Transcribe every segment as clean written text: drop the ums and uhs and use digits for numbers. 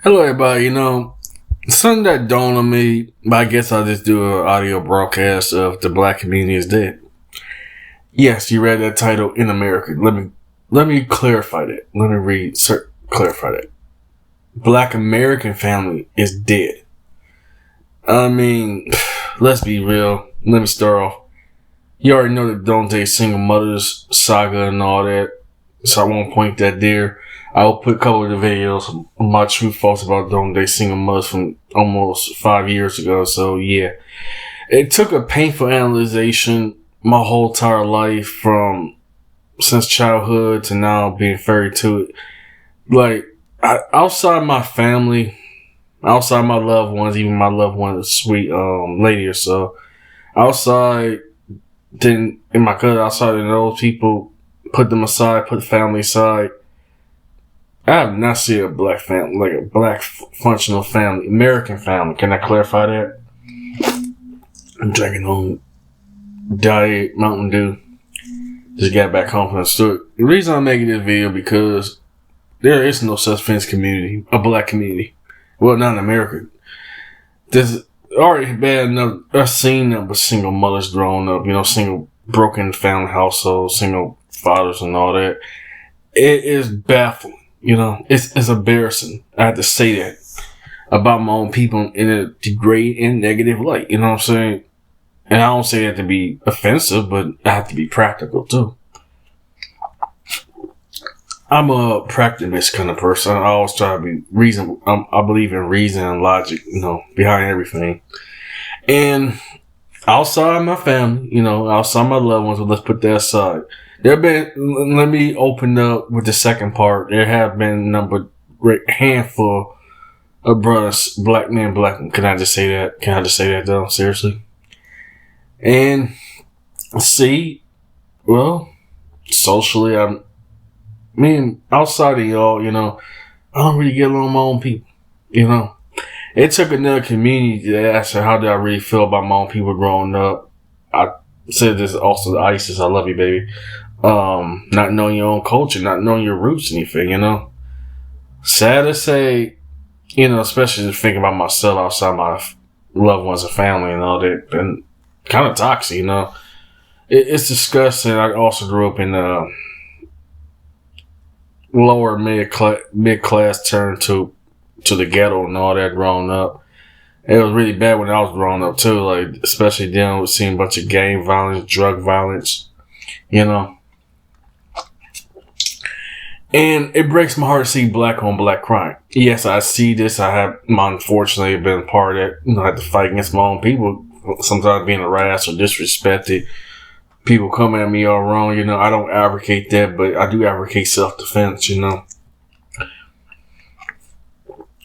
Hello, everybody. Something that dawned on me, but I guess I'll just do an audio broadcast of The Black Community is Dead. Yes, you read that title in America. Let me clarify that. Clarify that. Black American family is dead. I mean, let's be real. Let me start off. You already know the Don't Date Single Mothers saga and all that, so I won't point that there. I will put a couple of the videos, my true thoughts about Don't Date Single Mothers from almost 5 years ago. So yeah, it took a painful analyzation my whole entire life from since childhood to now being fairy to it. Like, outside my family, outside my loved ones, even my loved one, a sweet lady or so, outside, then in my cousin, outside of those people, put them aside, put the family aside. I have not seen a black family, like a black functional family, American family. Can I clarify that? I'm drinking on Diet Mountain Dew. Just got back home from the store. The reason I'm making this video because there is no such thing as community, a black community. Well, not in America. There's already bad enough. I've seen them with single mothers growing up, single broken family households, single fathers and all that. It is baffling. It's embarrassing. I have to say that about my own people in a degrading and negative light. You know what I'm saying? And I don't say that to be offensive, but I have to be practical too. I'm a practicist kind of person. I always try to be reason. I believe in reason and logic, behind everything. And outside my family, outside my loved ones, let's put that aside. Let me open up with the second part. There have been a handful of brothers, black men, black men. Can I just say that though? Seriously? And see, well, socially, outside of y'all, I don't really get along with my own people, It took another community to ask her, how did I really feel about my own people growing up? I said this also to ISIS, I love you, baby. Not knowing your own culture, not knowing your roots, anything, Sad to say, especially just thinking about myself outside my loved ones and family and all that, and kind of toxic, It's disgusting. I also grew up in lower mid class turned to the ghetto and all that growing up. It was really bad when I was growing up too, like especially dealing with seeing a bunch of gang violence, drug violence, And it breaks my heart to see black on black crime. Yes, I see this. I have unfortunately been part of it. I had to fight against my own people. Sometimes being harassed or disrespected. People coming at me all wrong. I don't advocate that, but I do advocate self-defense,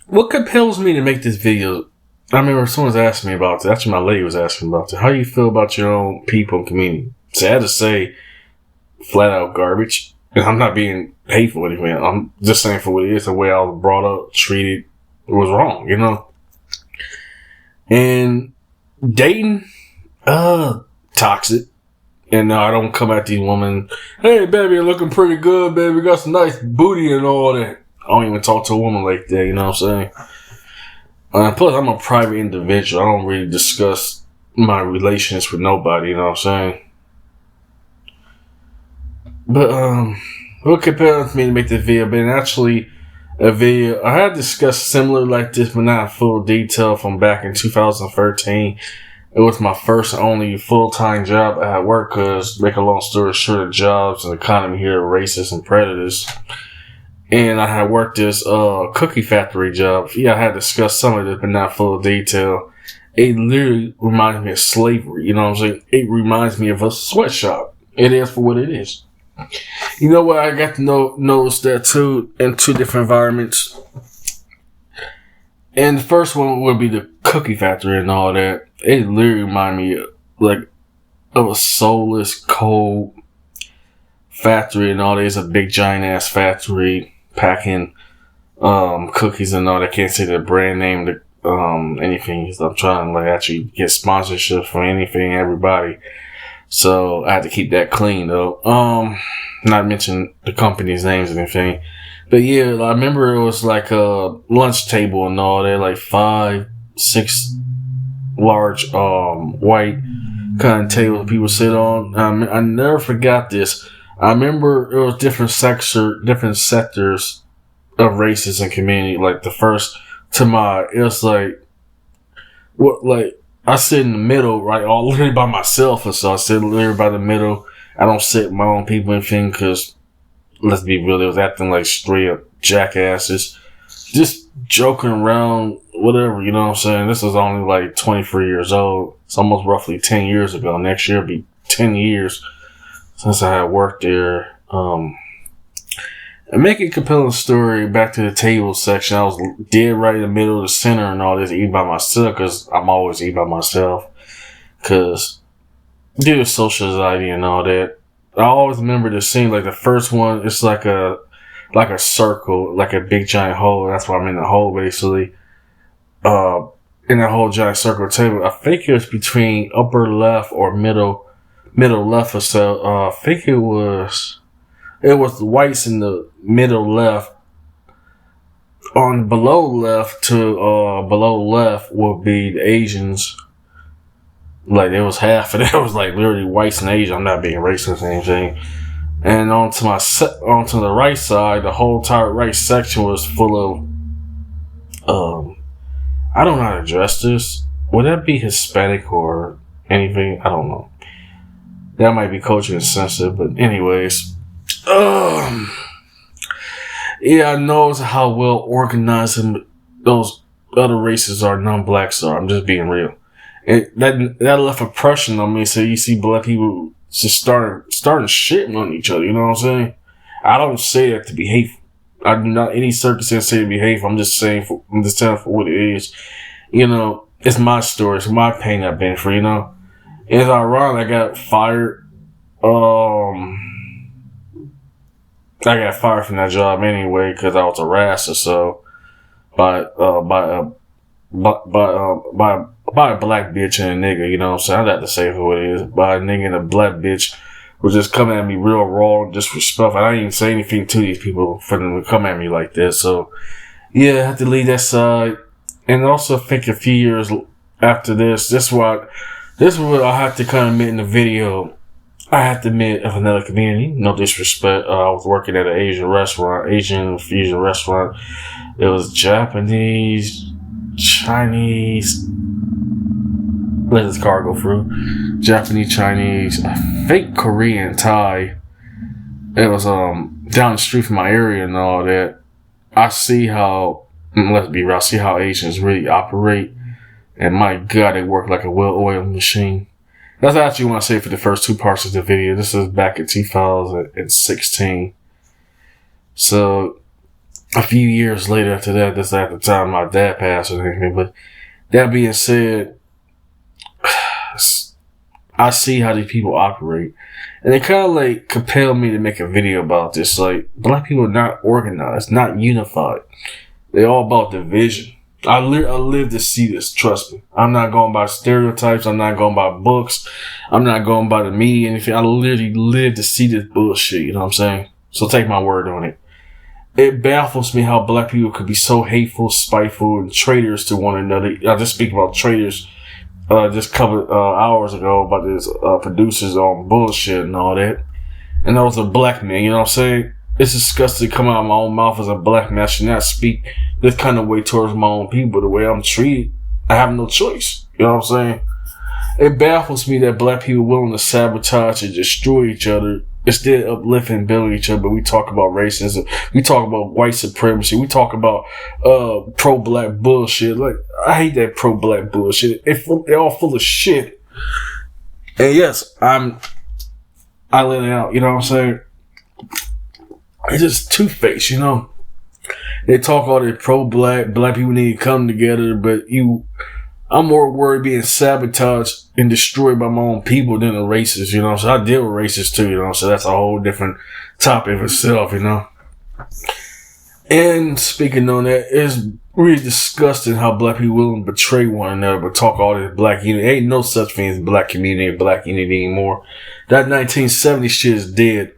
What compels me to make this video? I remember someone's asking me about it. Actually, my lady was asking about it. How do you feel about your own people and community? Sad to say, flat out garbage. And I'm not being hateful or anything. I'm just saying for what it is, the way I was brought up, treated, it was wrong, And dating, toxic. And I don't come at these women, hey, baby, you're looking pretty good, baby. Got some nice booty and all that. I don't even talk to a woman like that, you know what I'm saying? Plus, I'm a private individual. I don't really discuss my relations with nobody, you know what I'm saying? But, what compels me to make this video? But actually, a video I had discussed similar like this, but not in full detail, from back in 2013. It was my first and only full-time job at work, because, make a long story short, jobs and the economy here are racist and predators. And I had worked this cookie factory job. Yeah, I had discussed some of this, but not full detail. It literally reminds me of slavery, you know what I'm saying? It reminds me of a sweatshop. It is for what it is. You know what? I got to notice that too in two different environments. And the first one would be the cookie factory and all that. It literally reminded me of a soulless, cold factory and all that. It's a big giant ass factory packing cookies and all that. I can't say the brand name, anything. I'm trying to actually get sponsorship from anything, everybody. So I had to keep that clean though. Not mention the company's names or anything. But yeah, I remember it was like a lunch table and all that, like 5, 6 large white kind of tables people sit on. I never forgot this. I remember it was different sectors of races and community. Like the first to my, it was like what like I sit in the middle, right? All literally by myself, and so I sit literally by the middle. I don't sit with my own people and anything because let's be real, they was acting like straight up jackasses, just joking around, whatever. You know what I'm saying? This was only like 23 years old. It's almost roughly 10 years ago. Next year will be 10 years since I had worked there. And make a compelling story back to the table section. I was dead right in the middle of the center and all this, eating by myself because I'm always eating by myself because due to social anxiety and all that. I always remember the scene, like the first one, it's like a circle, like a big giant hole. That's why I'm in the hole basically. In that whole giant circle table. I think it was between upper left or middle left or so. I think it was the whites in the middle left. On below left will be the Asians. Like it was half of it was like literally whites and Asians. I'm not being racist or anything. And onto the right side, the whole entire right section was full of I don't know how to address this. Would that be Hispanic or anything? I don't know. That might be culturally insensitive, but anyways. Yeah, I know how well organized those other races are, non-blacks are. I'm just being real. And that left impression on me. So you see black people just starting shitting on each other. You know what I'm saying? I don't say that to be hateful. I do not any circumstance say to be hateful. I'm just telling for what it is. You know, it's my story. It's my pain I've been through. You know, it's ironic. I got fired. I got fired from that job anyway because I was harassed or so by a black bitch and a nigga. You know what I'm saying? I got to say who it is. By a nigga and a black bitch were just coming at me real raw and disrespectful. I didn't even say anything to these people for them to come at me like this. So yeah, I had to leave that side. And also I think a few years after this is what I have to kind of admit in the video. I have to admit of another community. No disrespect. I was working at an Asian fusion restaurant. It was Japanese, Chinese. Let this car go through. Japanese, Chinese, I think Korean, Thai. It was down the street from my area and all that. I see how, let's be real, I see how Asians really operate. And my God, they work like a well-oiled machine. That's actually what I say for the first two parts of the video. This is back in 2016. So, a few years later after that, this is at the time my dad passed or anything. But that being said, I see how these people operate. And it kind of like compelled me to make a video about this. Like, black people are not organized, not unified. They're all about division. I live to see this, trust me. I'm not going by stereotypes. I'm not going by books. I'm not going by the media, anything. I literally live to see this bullshit, you know what I'm saying? So take my word on it. It baffles me how black people could be so hateful, spiteful, and traitors to one another. I just speak about traitors just a couple hours ago about this producers on bullshit and all that. And those are black men, you know what I'm saying? It's disgusting to come out of my own mouth as a black man. I should not speak this kind of way towards my own people. The way I'm treated, I have no choice. You know what I'm saying? It baffles me that black people are willing to sabotage and destroy each other instead of uplifting and building each other. But we talk about racism. We talk about white supremacy. We talk about pro-black bullshit. Like, I hate that pro-black bullshit. They're all full of shit. And yes, I let it out. You know what I'm saying? It's just two-faced, you know. They talk all that pro-black, black people need to come together, but I'm more worried being sabotaged and destroyed by my own people than a racist, you know. So I deal with racists too, you know. So that's a whole different topic of itself, you know. And speaking on that, it's really disgusting how black people will betray one another, but talk all this black unity. Ain't no such thing as black community or black unity anymore. That 1970 shit is dead.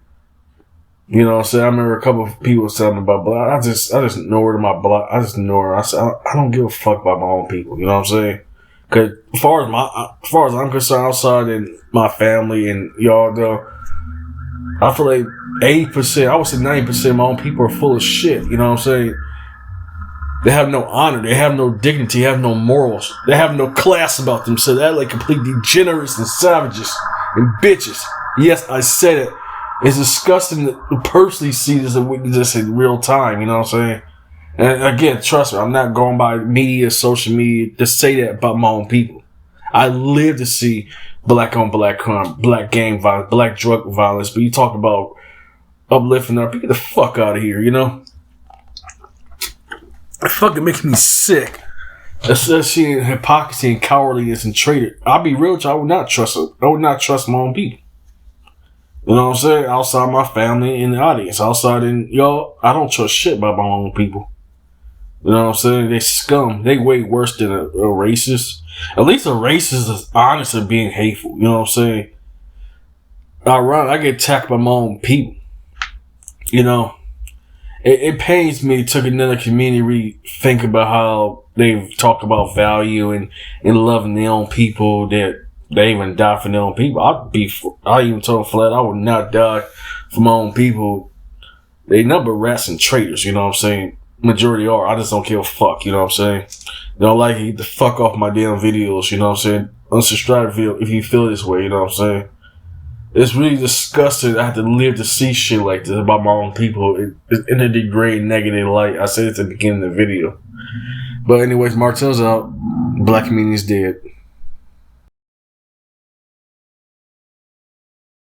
You know what I'm saying? I remember a couple of people telling me about black. I just ignored my black. I just ignored. I said, I don't give a fuck about my own people. You know what I'm saying? Because as far as I'm concerned, outside in my family and y'all though, I feel like 80%, I would say 90% of my own people are full of shit. You know what I'm saying? They have no honor. They have no dignity. They have no morals. They have no class about them. So they're like complete degenerates and savages and bitches. Yes, I said it. It's disgusting to personally see this and witness this in real time. You know what I'm saying? And again, trust me, I'm not going by media, social media to say that about my own people. I live to see black on black crime, black gang violence, black drug violence. But you talk about uplifting our people, get the fuck out of here, you know? It fucking makes me sick. Especially hypocrisy and cowardliness and traitor. I'll be real with you, I would not trust my own people. You know what I'm saying? Outside my family and the audience. Outside in y'all, I don't trust shit about my own people. You know what I'm saying? They scum. They way worse than a racist. At least a racist is honest and being hateful. You know what I'm saying? I get attacked by my own people. You know? It pains me to another community think about how they talk about value and loving their own people, that they even die for their own people. I even told flat I would not die for my own people. They number rats and traitors, you know what I'm saying? Majority are. I just don't give a fuck, you know what I'm saying? You don't like it, get the fuck off my damn videos, you know what I'm saying? Unsubscribe if you feel this way, you know what I'm saying? It's really disgusting. I have to live to see shit like this about my own people in a degrading, negative light. I said it at the beginning of the video. But anyways, Martell's out. Black community is dead.